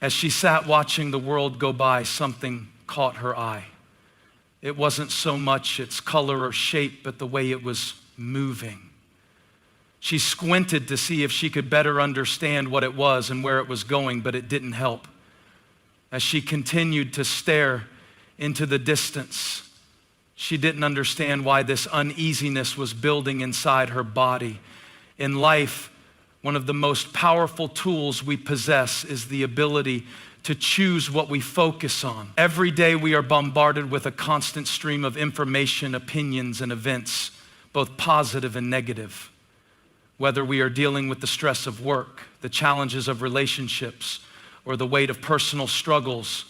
As she sat watching the world go by, something caught her eye. It wasn't so much its color or shape, but the way it was moving. She squinted to see if she could better understand what it was and where it was going, but it didn't help. As she continued to stare into the distance, she didn't understand why this uneasiness was building inside her body. In life, one of the most powerful tools we possess is the ability to choose what we focus on. Every day we are bombarded with a constant stream of information, opinions, and events, both positive and negative. Whether we are dealing with the stress of work, the challenges of relationships, or the weight of personal struggles,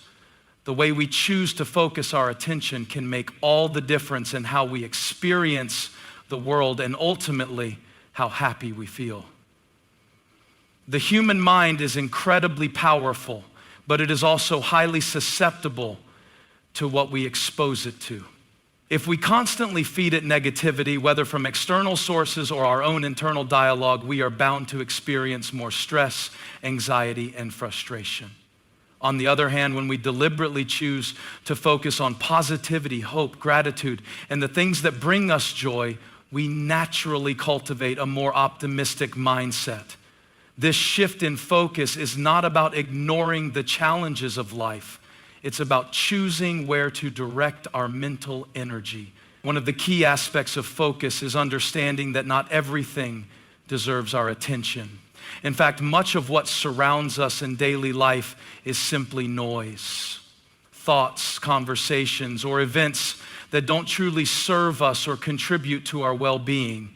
the way we choose to focus our attention can make all the difference in how we experience the world and ultimately how happy we feel. The human mind is incredibly powerful, but it is also highly susceptible to what we expose it to. If we constantly feed it negativity, whether from external sources or our own internal dialogue, we are bound to experience more stress, anxiety, and frustration. On the other hand, when we deliberately choose to focus on positivity, hope, gratitude, and the things that bring us joy, we naturally cultivate a more optimistic mindset. This shift in focus is not about ignoring the challenges of life. It's about choosing where to direct our mental energy. One of the key aspects of focus is understanding that not everything deserves our attention. In fact, much of what surrounds us in daily life is simply noise. Thoughts, conversations, or events that don't truly serve us or contribute to our well-being.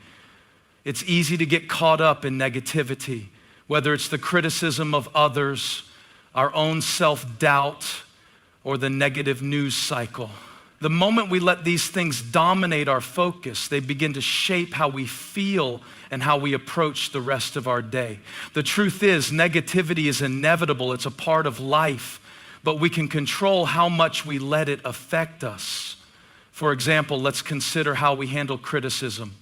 It's easy to get caught up in negativity, whether it's the criticism of others, our own self-doubt, or the negative news cycle. The moment we let these things dominate our focus, they begin to shape how we feel and how we approach the rest of our day. The truth is, negativity is inevitable. It's a part of life, but we can control how much we let it affect us. For example, let's consider how we handle criticism.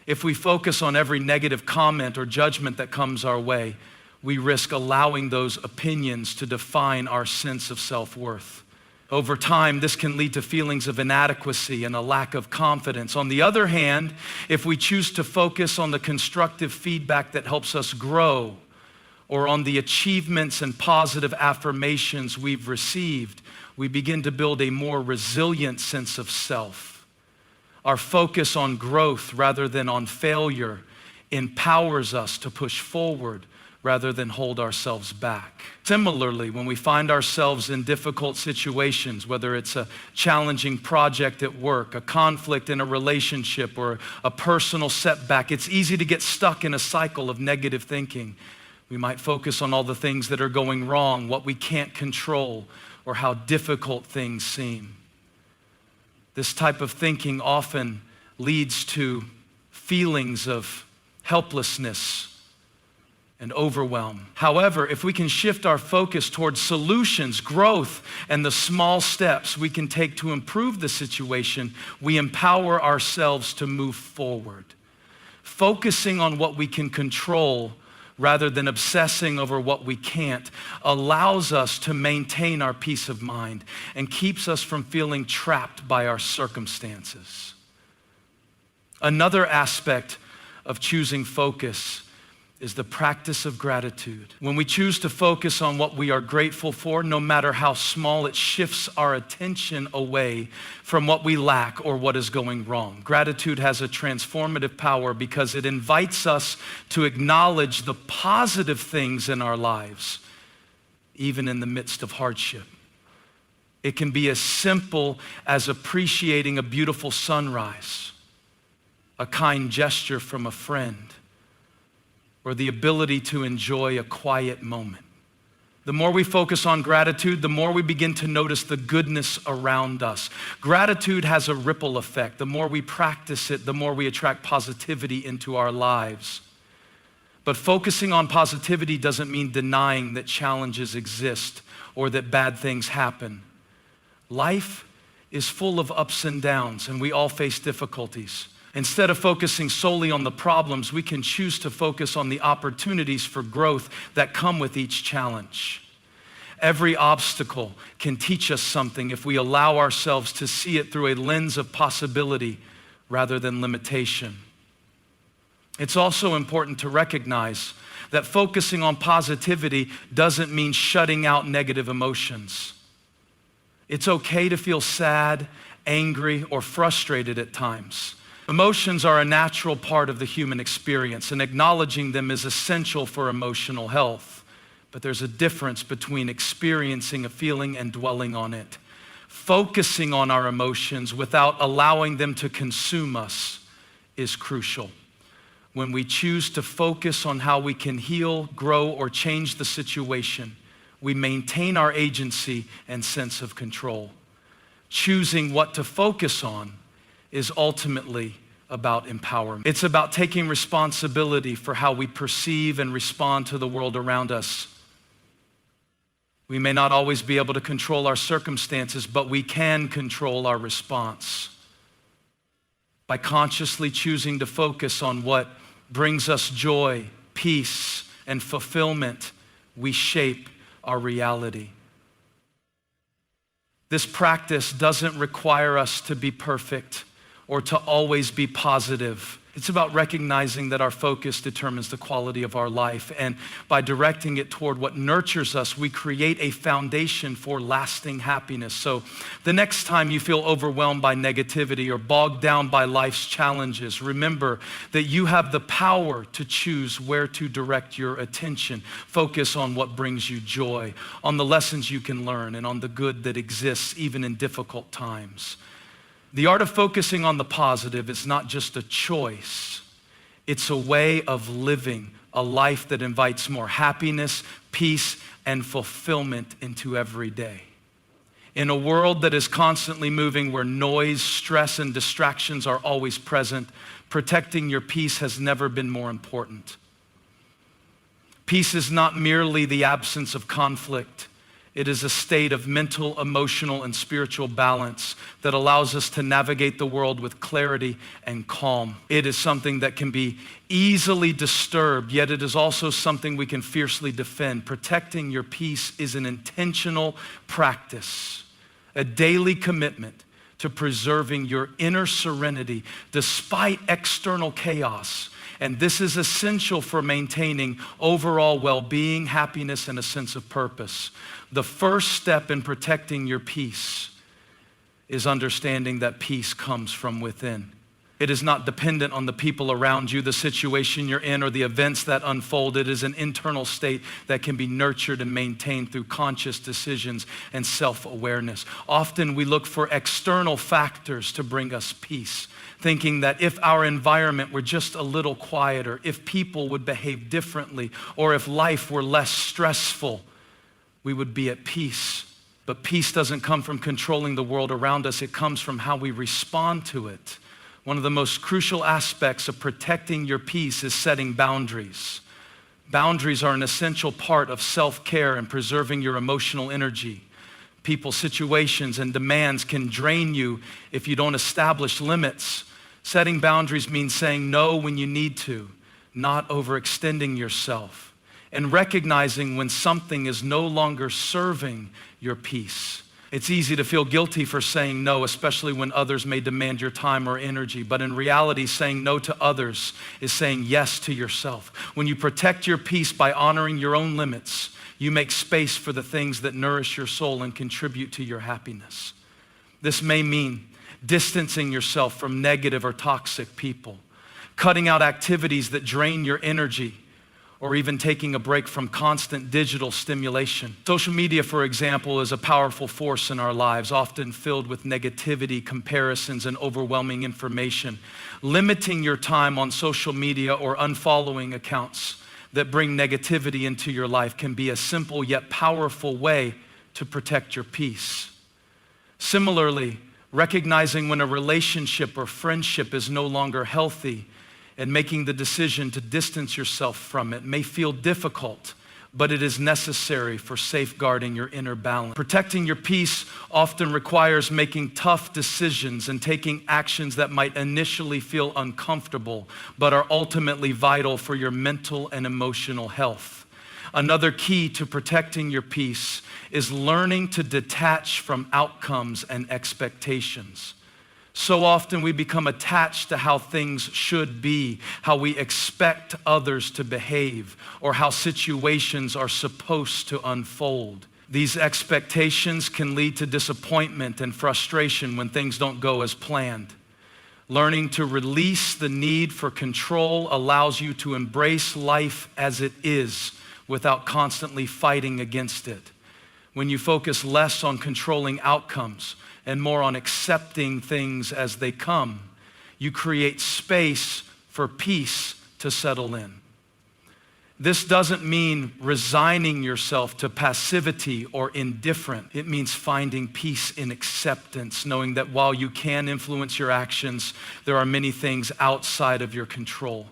If we focus on every negative comment or judgment that comes our way, we risk allowing those opinions to define our sense of self-worth. Over time, this can lead to feelings of inadequacy and a lack of confidence. On the other hand, if we choose to focus on the constructive feedback that helps us grow, or on the achievements and positive affirmations we've received, we begin to build a more resilient sense of self. Our focus on growth rather than on failure empowers us to push forward rather than hold ourselves back. Similarly, when we find ourselves in difficult situations, whether it's a challenging project at work, a conflict in a relationship, or a personal setback, it's easy to get stuck in a cycle of negative thinking. We might focus on all the things that are going wrong, what we can't control, or how difficult things seem. This type of thinking often leads to feelings of helplessness and overwhelm. However, if we can shift our focus towards solutions, growth, and the small steps we can take to improve the situation, we empower ourselves to move forward. Focusing on what we can control rather than obsessing over what we can't allows us to maintain our peace of mind and keeps us from feeling trapped by our circumstances. Another aspect of choosing focus is the practice of gratitude. When we choose to focus on what we are grateful for, no matter how small, it shifts our attention away from what we lack or what is going wrong. Gratitude has a transformative power because it invites us to acknowledge the positive things in our lives, even in the midst of hardship. It can be as simple as appreciating a beautiful sunrise, a kind gesture from a friend, or the ability to enjoy a quiet moment. The more we focus on gratitude, the more we begin to notice the goodness around us. Gratitude has a ripple effect. The more we practice it, the more we attract positivity into our lives. But focusing on positivity doesn't mean denying that challenges exist or that bad things happen. Life is full of ups and downs, and we all face difficulties. Instead of focusing solely on the problems, we can choose to focus on the opportunities for growth that come with each challenge. Every obstacle can teach us something if we allow ourselves to see it through a lens of possibility rather than limitation. It's also important to recognize that focusing on positivity doesn't mean shutting out negative emotions. It's okay to feel sad, angry, or frustrated at times. Emotions are a natural part of the human experience, and acknowledging them is essential for emotional health. But there's a difference between experiencing a feeling and dwelling on it. Focusing on our emotions without allowing them to consume us is crucial. When we choose to focus on how we can heal, grow, or change the situation, we maintain our agency and sense of control. Choosing what to focus on is ultimately about empowerment. It's about taking responsibility for how we perceive and respond to the world around us. We may not always be able to control our circumstances, but we can control our response. By consciously choosing to focus on what brings us joy, peace, and fulfillment, we shape our reality. This practice doesn't require us to be perfect or to always be positive. It's about recognizing that our focus determines the quality of our life, and by directing it toward what nurtures us, we create a foundation for lasting happiness. So the next time you feel overwhelmed by negativity or bogged down by life's challenges, remember that you have the power to choose where to direct your attention. Focus on what brings you joy, on the lessons you can learn, and on the good that exists even in difficult times. The art of focusing on the positive is not just a choice, it's a way of living a life that invites more happiness, peace, and fulfillment into every day. In a world that is constantly moving, where noise, stress, and distractions are always present, protecting your peace has never been more important. Peace is not merely the absence of conflict. It is a state of mental, emotional, and spiritual balance that allows us to navigate the world with clarity and calm. It is something that can be easily disturbed, yet it is also something we can fiercely defend. Protecting your peace is an intentional practice, a daily commitment to preserving your inner serenity despite external chaos. And this is essential for maintaining overall well-being, happiness, and a sense of purpose. The first step in protecting your peace is understanding that peace comes from within. It is not dependent on the people around you, the situation you're in, or the events that unfold. It is an internal state that can be nurtured and maintained through conscious decisions and self-awareness. Often we look for external factors to bring us peace, thinking that if our environment were just a little quieter, if people would behave differently, or if life were less stressful, we would be at peace. But peace doesn't come from controlling the world around us. It comes from how we respond to it. One of the most crucial aspects of protecting your peace is setting boundaries. Boundaries are an essential part of self-care and preserving your emotional energy. People, situations, and demands can drain you if you don't establish limits. Setting boundaries means saying no when you need to, not overextending yourself, and recognizing when something is no longer serving your peace. It's easy to feel guilty for saying no, especially when others may demand your time or energy. But in reality, saying no to others is saying yes to yourself. When you protect your peace by honoring your own limits, you make space for the things that nourish your soul and contribute to your happiness. This may mean distancing yourself from negative or toxic people, cutting out activities that drain your energy, or even taking a break from constant digital stimulation. Social media, for example, is a powerful force in our lives, often filled with negativity, comparisons, and overwhelming information. Limiting your time on social media or unfollowing accounts that bring negativity into your life can be a simple yet powerful way to protect your peace. Similarly, recognizing when a relationship or friendship is no longer healthy and making the decision to distance yourself from it may feel difficult, but it is necessary for safeguarding your inner balance. Protecting your peace often requires making tough decisions and taking actions that might initially feel uncomfortable, but are ultimately vital for your mental and emotional health. Another key to protecting your peace is learning to detach from outcomes and expectations. So often we become attached to how things should be, how we expect others to behave, or how situations are supposed to unfold. These expectations can lead to disappointment and frustration when things don't go as planned. Learning to release the need for control allows you to embrace life as it is without constantly fighting against it. When you focus less on controlling outcomes and more on accepting things as they come, you create space for peace to settle in. This doesn't mean resigning yourself to passivity or indifference. It means finding peace in acceptance, knowing that while you can influence your actions, there are many things outside of your control.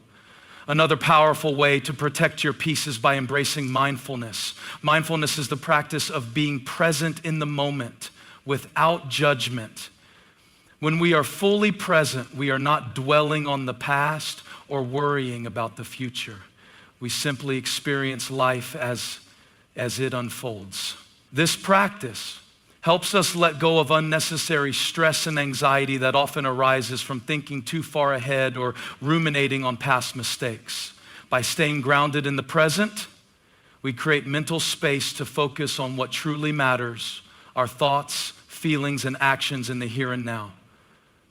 Another powerful way to protect your peace is by embracing mindfulness. Mindfulness is the practice of being present in the moment without judgment. When we are fully present, we are not dwelling on the past or worrying about the future. We simply experience life as it unfolds. This practice helps us let go of unnecessary stress and anxiety that often arises from thinking too far ahead or ruminating on past mistakes. By staying grounded in the present, we create mental space to focus on what truly matters, our thoughts, feelings, and actions in the here and now.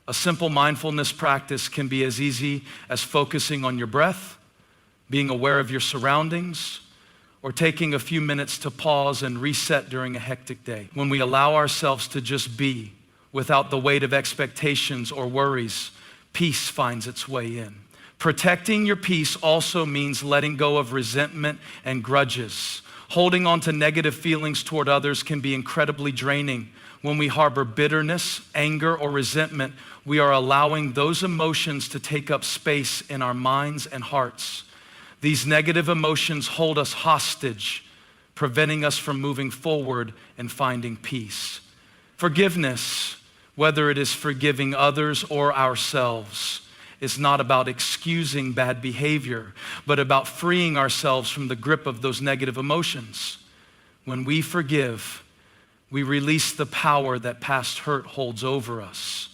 A simple mindfulness practice can be as easy as focusing on your breath, being aware of your surroundings, or taking a few minutes to pause and reset during a hectic day. When we allow ourselves to just be without the weight of expectations or worries, peace finds its way in. Protecting your peace also means letting go of resentment and grudges. Holding on to negative feelings toward others can be incredibly draining. When we harbor bitterness, anger, or resentment, we are allowing those emotions to take up space in our minds and hearts. These negative emotions hold us hostage, preventing us from moving forward and finding peace. Forgiveness, whether it is forgiving others or ourselves, is not about excusing bad behavior, but about freeing ourselves from the grip of those negative emotions. When we forgive, we release the power that past hurt holds over us.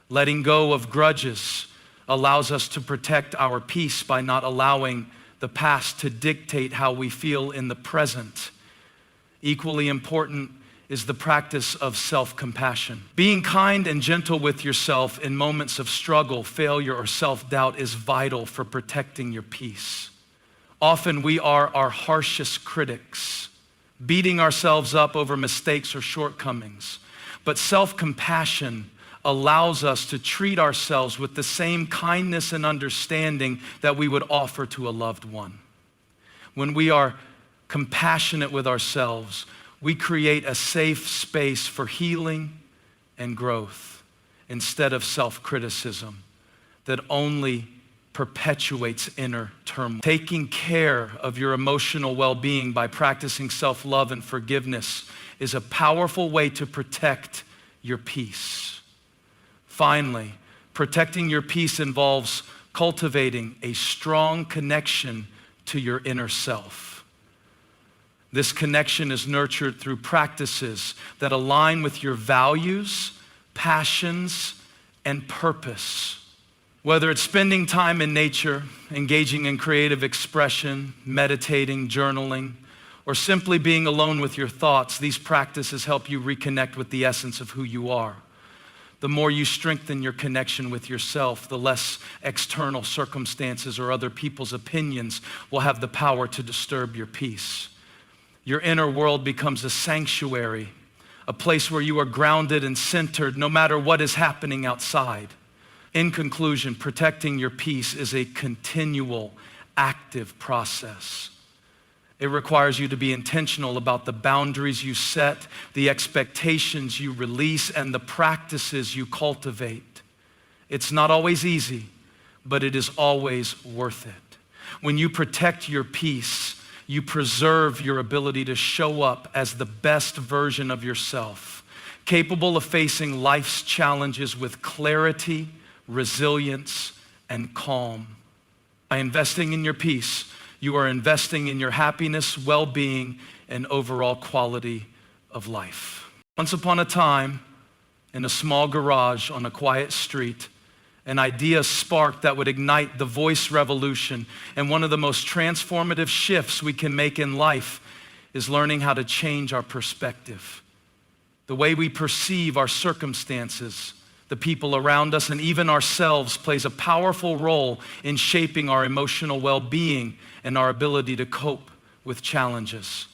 Letting go of grudges allows us to protect our peace by not allowing the past to dictate how we feel in the present. Equally important is the practice of self-compassion. Being kind and gentle with yourself in moments of struggle, failure, or self-doubt is vital for protecting your peace. Often we are our harshest critics, beating ourselves up over mistakes or shortcomings. But self-compassion allows us to treat ourselves with the same kindness and understanding that we would offer to a loved one. When we are compassionate with ourselves, we create a safe space for healing and growth instead of self-criticism that only perpetuates inner turmoil. Taking care of your emotional well-being by practicing self-love and forgiveness is a powerful way to protect your peace. Finally, protecting your peace involves cultivating a strong connection to your inner self. This connection is nurtured through practices that align with your values, passions, and purpose. Whether it's spending time in nature, engaging in creative expression, meditating, journaling, or simply being alone with your thoughts, these practices help you reconnect with the essence of who you are. The more you strengthen your connection with yourself, the less external circumstances or other people's opinions will have the power to disturb your peace. Your inner world becomes a sanctuary, a place where you are grounded and centered no matter what is happening outside. In conclusion, protecting your peace is a continual, active process. It requires you to be intentional about the boundaries you set, the expectations you release, and the practices you cultivate. It's not always easy, but it is always worth it. When you protect your peace, you preserve your ability to show up as the best version of yourself, capable of facing life's challenges with clarity, resilience, and calm. By investing in your peace, You are investing in your happiness, well-being, and overall quality of life. Once upon a time, in a small garage on a quiet street, an idea sparked that would ignite the voice revolution. And one of the most transformative shifts we can make in life is learning how to change our perspective. The way we perceive our circumstances, the people around us, and even ourselves plays a powerful role in shaping our emotional well-being and our ability to cope with challenges.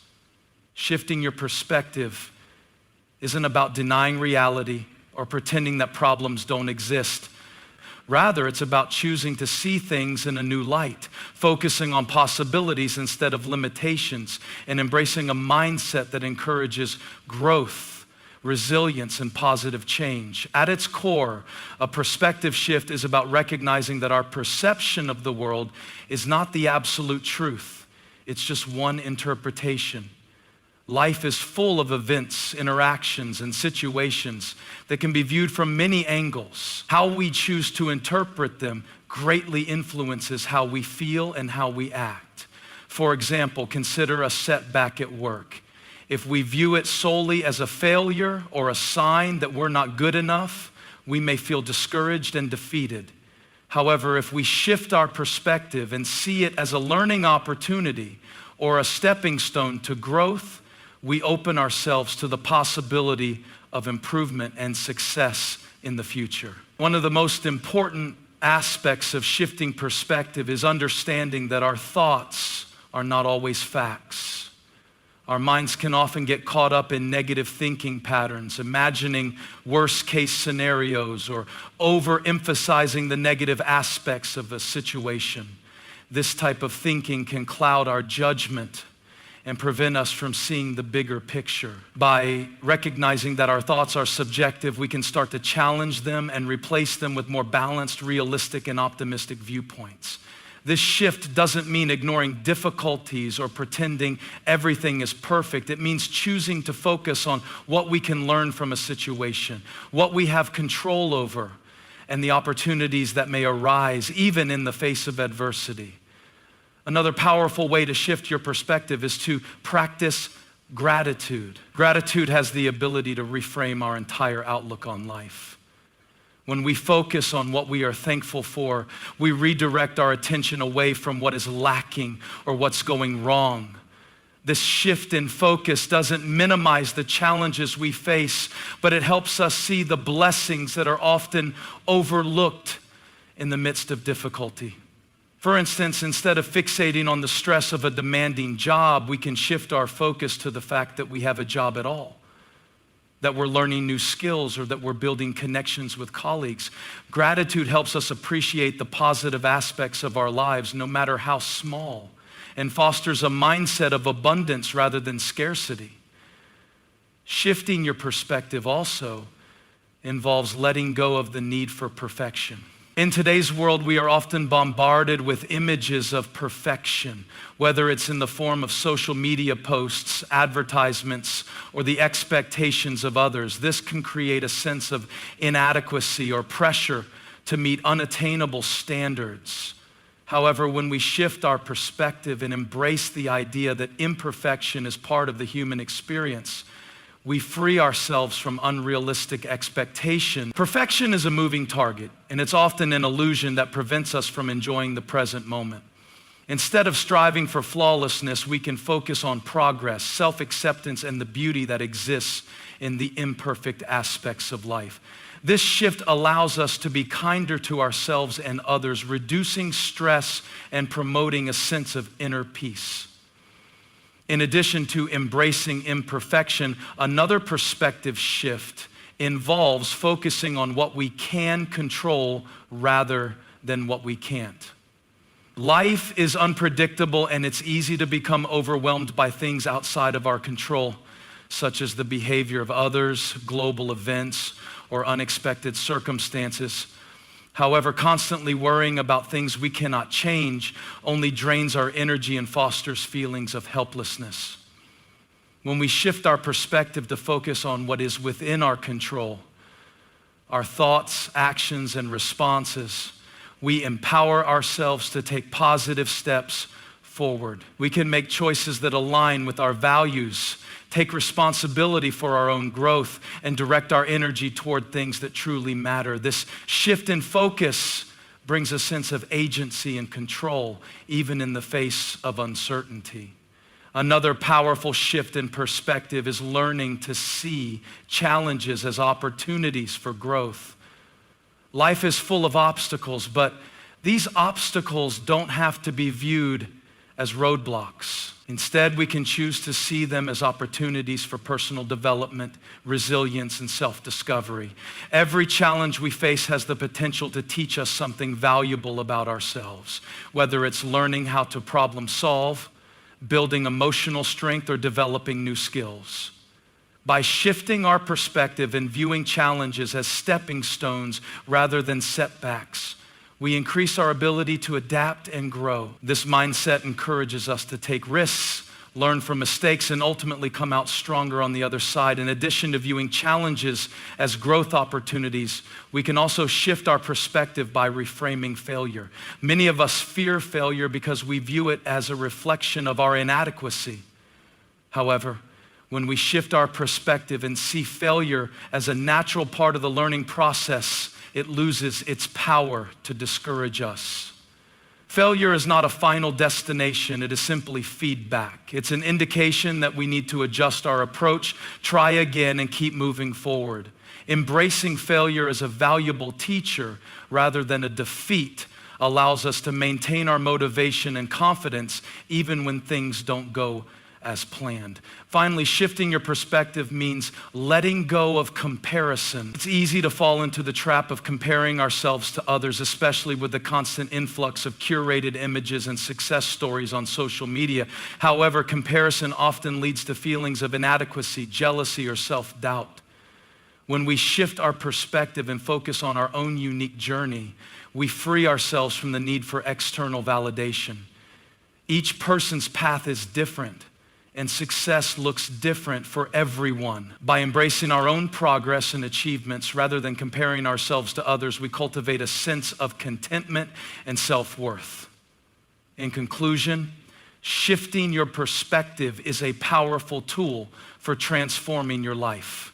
Shifting your perspective isn't about denying reality or pretending that problems don't exist. Rather, it's about choosing to see things in a new light, focusing on possibilities instead of limitations, and embracing a mindset that encourages growth, resilience, and positive change. At its core, a perspective shift is about recognizing that our perception of the world is not the absolute truth. It's just one interpretation. Life is full of events, interactions, and situations that can be viewed from many angles. How we choose to interpret them greatly influences how we feel and how we act. For example, consider a setback at work. If we view it solely as a failure or a sign that we're not good enough, we may feel discouraged and defeated. However, if we shift our perspective and see it as a learning opportunity or a stepping stone to growth, we open ourselves to the possibility of improvement and success in the future. One of the most important aspects of shifting perspective is understanding that our thoughts are not always facts. Our minds can often get caught up in negative thinking patterns, imagining worst case scenarios or overemphasizing the negative aspects of a situation. This type of thinking can cloud our judgment and prevent us from seeing the bigger picture. By recognizing that our thoughts are subjective, we can start to challenge them and replace them with more balanced, realistic, and optimistic viewpoints. This shift doesn't mean ignoring difficulties or pretending everything is perfect. It means choosing to focus on what we can learn from a situation, what we have control over, and the opportunities that may arise even in the face of adversity. Another powerful way to shift your perspective is to practice gratitude. Gratitude has the ability to reframe our entire outlook on life. When we focus on what we are thankful for, we redirect our attention away from what is lacking or what's going wrong. This shift in focus doesn't minimize the challenges we face, but it helps us see the blessings that are often overlooked in the midst of difficulty. For instance, instead of fixating on the stress of a demanding job, we can shift our focus to the fact that we have a job at all, that we're learning new skills, or that we're building connections with colleagues. Gratitude helps us appreciate the positive aspects of our lives, no matter how small, and fosters a mindset of abundance rather than scarcity. Shifting your perspective also involves letting go of the need for perfection. In today's world, we are often bombarded with images of perfection, whether it's in the form of social media posts, advertisements, or the expectations of others. This can create a sense of inadequacy or pressure to meet unattainable standards. However, when we shift our perspective and embrace the idea that imperfection is part of the human experience, we free ourselves from unrealistic expectation. Perfection is a moving target, and it's often an illusion that prevents us from enjoying the present moment. Instead of striving for flawlessness, we can focus on progress, self-acceptance, and the beauty that exists in the imperfect aspects of life. This shift allows us to be kinder to ourselves and others, reducing stress and promoting a sense of inner peace. In addition to embracing imperfection, another perspective shift involves focusing on what we can control rather than what we can't. Life is unpredictable, and it's easy to become overwhelmed by things outside of our control, such as the behavior of others, global events, or unexpected circumstances. However, constantly worrying about things we cannot change only drains our energy and fosters feelings of helplessness. When we shift our perspective to focus on what is within our control, our thoughts, actions, and responses, we empower ourselves to take positive steps forward. We can make choices that align with our values, take responsibility for our own growth, and direct our energy toward things that truly matter. This shift in focus brings a sense of agency and control, even in the face of uncertainty. Another powerful shift in perspective is learning to see challenges as opportunities for growth. Life is full of obstacles, but these obstacles don't have to be viewed as roadblocks. Instead, we can choose to see them as opportunities for personal development, resilience, and self-discovery. Every challenge we face has the potential to teach us something valuable about ourselves, whether it's learning how to problem solve, building emotional strength, or developing new skills. By shifting our perspective and viewing challenges as stepping stones rather than setbacks, we increase our ability to adapt and grow. This mindset encourages us to take risks, learn from mistakes, and ultimately come out stronger on the other side. In addition to viewing challenges as growth opportunities, we can also shift our perspective by reframing failure. Many of us fear failure because we view it as a reflection of our inadequacy. However, when we shift our perspective and see failure as a natural part of the learning process, it loses its power to discourage us. Failure is not a final destination, it is simply feedback. It's an indication that we need to adjust our approach, try again, and keep moving forward. Embracing failure as a valuable teacher rather than a defeat allows us to maintain our motivation and confidence even when things don't go as planned. Finally, shifting your perspective means letting go of comparison. It's easy to fall into the trap of comparing ourselves to others, especially with the constant influx of curated images and success stories on social media. However, comparison often leads to feelings of inadequacy, jealousy, or self-doubt. When we shift our perspective and focus on our own unique journey, we free ourselves from the need for external validation. Each person's path is different, and success looks different for everyone. By embracing our own progress and achievements rather than comparing ourselves to others, we cultivate a sense of contentment and self-worth. In conclusion, shifting your perspective is a powerful tool for transforming your life.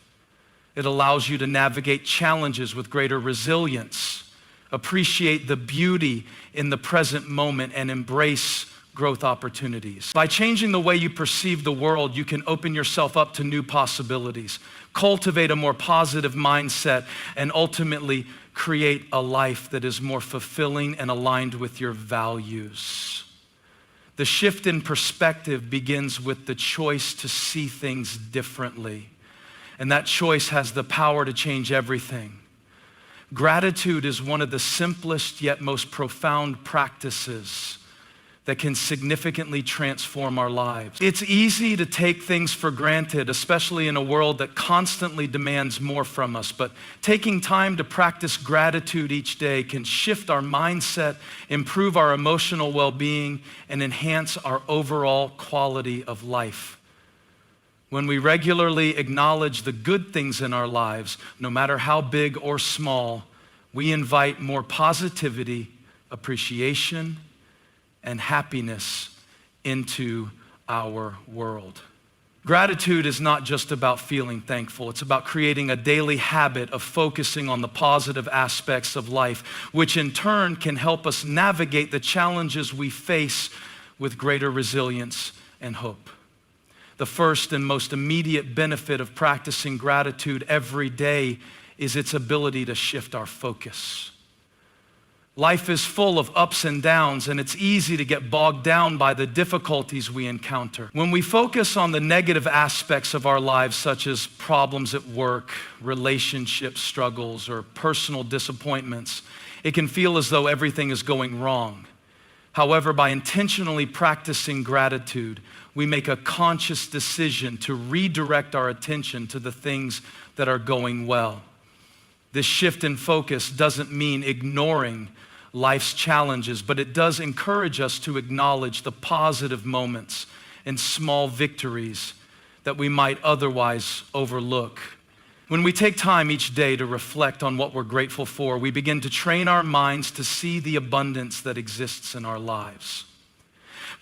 It allows you to navigate challenges with greater resilience, appreciate the beauty in the present moment, and embrace growth opportunities. By changing the way you perceive the world, you can open yourself up to new possibilities, cultivate a more positive mindset, and ultimately create a life that is more fulfilling and aligned with your values. The shift in perspective begins with the choice to see things differently, and that choice has the power to change everything. Gratitude is one of the simplest yet most profound practices that can significantly transform our lives. It's easy to take things for granted, especially in a world that constantly demands more from us. But taking time to practice gratitude each day can shift our mindset, improve our emotional well-being, and enhance our overall quality of life. When we regularly acknowledge the good things in our lives, no matter how big or small, we invite more positivity, appreciation, and happiness into our world. Gratitude is not just about feeling thankful. It's about creating a daily habit of focusing on the positive aspects of life, which in turn can help us navigate the challenges we face with greater resilience and hope. The first and most immediate benefit of practicing gratitude every day is its ability to shift our focus. Life is full of ups and downs, and it's easy to get bogged down by the difficulties we encounter. When we focus on the negative aspects of our lives, such as problems at work, relationship struggles, or personal disappointments, it can feel as though everything is going wrong. However, by intentionally practicing gratitude, we make a conscious decision to redirect our attention to the things that are going well. This shift in focus doesn't mean ignoring life's challenges, but it does encourage us to acknowledge the positive moments and small victories that we might otherwise overlook. When we take time each day to reflect on what we're grateful for, we begin to train our minds to see the abundance that exists in our lives.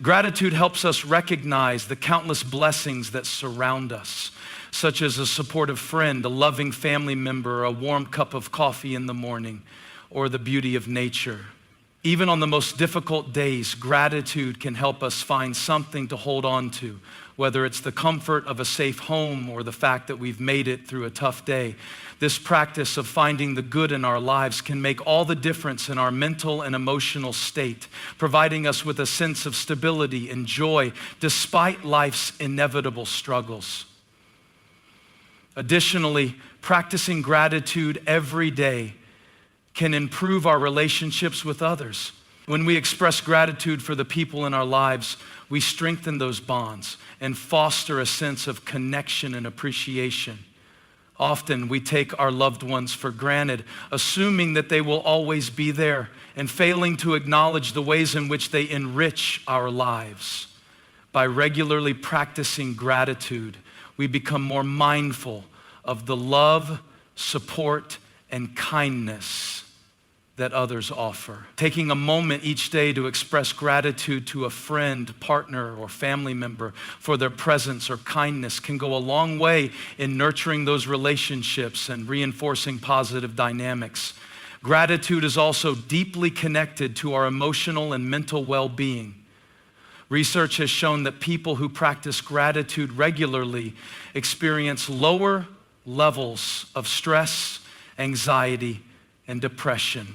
Gratitude helps us recognize the countless blessings that surround us, such as a supportive friend, a loving family member, a warm cup of coffee in the morning, or the beauty of nature. Even on the most difficult days, gratitude can help us find something to hold on to, whether it's the comfort of a safe home or the fact that we've made it through a tough day. This practice of finding the good in our lives can make all the difference in our mental and emotional state, providing us with a sense of stability and joy despite life's inevitable struggles. Additionally, practicing gratitude every day can improve our relationships with others. When we express gratitude for the people in our lives, we strengthen those bonds and foster a sense of connection and appreciation. Often we take our loved ones for granted, assuming that they will always be there and failing to acknowledge the ways in which they enrich our lives. By regularly practicing gratitude, we become more mindful of the love, support, and kindness that others offer. Taking a moment each day to express gratitude to a friend, partner, or family member for their presence or kindness can go a long way in nurturing those relationships and reinforcing positive dynamics. Gratitude is also deeply connected to our emotional and mental well-being. Research has shown that people who practice gratitude regularly experience lower levels of stress, anxiety, and depression.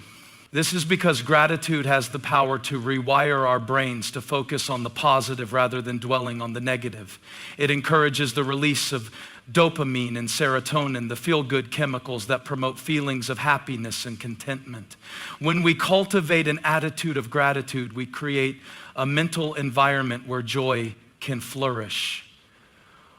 This is because gratitude has the power to rewire our brains to focus on the positive rather than dwelling on the negative. It encourages the release of dopamine and serotonin, the feel-good chemicals that promote feelings of happiness and contentment. When we cultivate an attitude of gratitude, we create a mental environment where joy can flourish.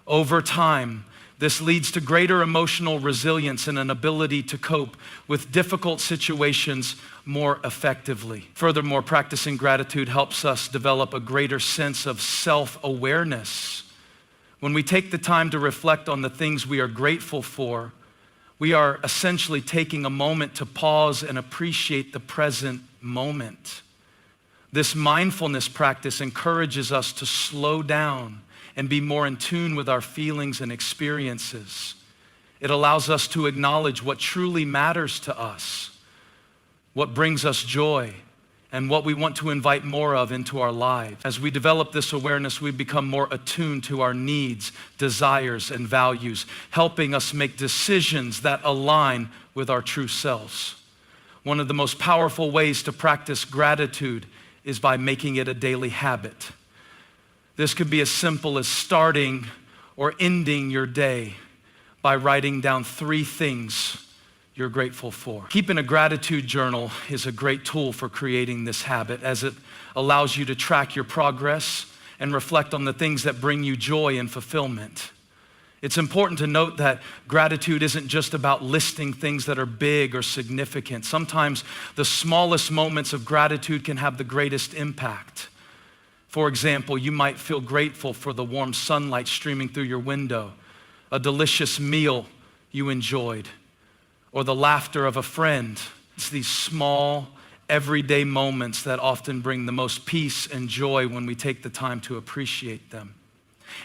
Over time, this leads to greater emotional resilience and an ability to cope with difficult situations more effectively. Furthermore, practicing gratitude helps us develop a greater sense of self-awareness. When we take the time to reflect on the things we are grateful for, we are essentially taking a moment to pause and appreciate the present moment. This mindfulness practice encourages us to slow down and be more in tune with our feelings and experiences. It allows us to acknowledge what truly matters to us, what brings us joy, and what we want to invite more of into our lives. As we develop this awareness, we become more attuned to our needs, desires, and values, helping us make decisions that align with our true selves. One of the most powerful ways to practice gratitude is by making it a daily habit. This could be as simple as starting or ending your day by writing down 3 things you're grateful for. Keeping a gratitude journal is a great tool for creating this habit, as it allows you to track your progress and reflect on the things that bring you joy and fulfillment. It's important to note that gratitude isn't just about listing things that are big or significant. Sometimes the smallest moments of gratitude can have the greatest impact. For example, you might feel grateful for the warm sunlight streaming through your window, a delicious meal you enjoyed, or the laughter of a friend. It's these small, everyday moments that often bring the most peace and joy when we take the time to appreciate them.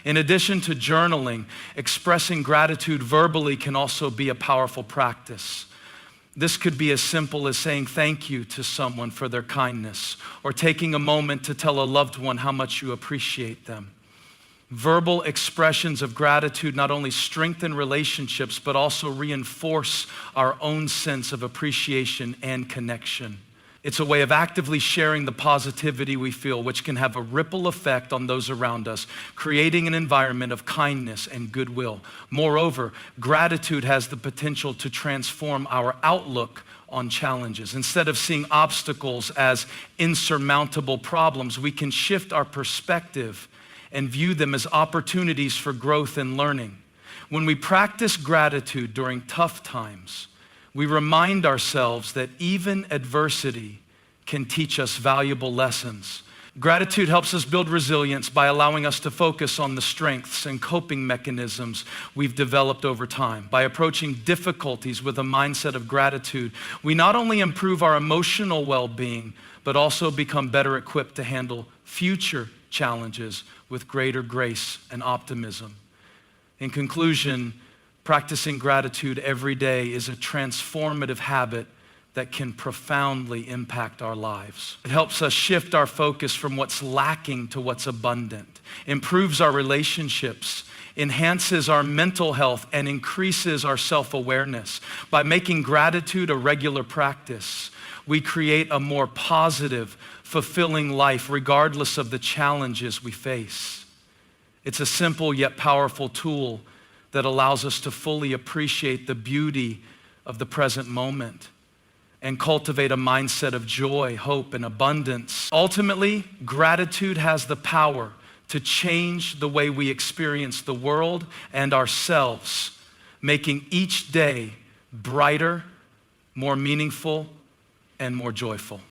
In addition to journaling, expressing gratitude verbally can also be a powerful practice. This could be as simple as saying thank you to someone for their kindness, or taking a moment to tell a loved one how much you appreciate them. Verbal expressions of gratitude not only strengthen relationships, but also reinforce our own sense of appreciation and connection. It's a way of actively sharing the positivity we feel, which can have a ripple effect on those around us, creating an environment of kindness and goodwill. Moreover, gratitude has the potential to transform our outlook on challenges. Instead of seeing obstacles as insurmountable problems, we can shift our perspective and view them as opportunities for growth and learning. When we practice gratitude during tough times, we remind ourselves that even adversity can teach us valuable lessons. Gratitude helps us build resilience by allowing us to focus on the strengths and coping mechanisms we've developed over time. By approaching difficulties with a mindset of gratitude, we not only improve our emotional well-being, but also become better equipped to handle future challenges with greater grace and optimism. In conclusion, practicing gratitude every day is a transformative habit that can profoundly impact our lives. It helps us shift our focus from what's lacking to what's abundant, improves our relationships, enhances our mental health, and increases our self-awareness. By making gratitude a regular practice, we create a more positive, fulfilling life regardless of the challenges we face. It's a simple yet powerful tool that allows us to fully appreciate the beauty of the present moment and cultivate a mindset of joy, hope, and abundance. Ultimately, gratitude has the power to change the way we experience the world and ourselves, making each day brighter, more meaningful, and more joyful.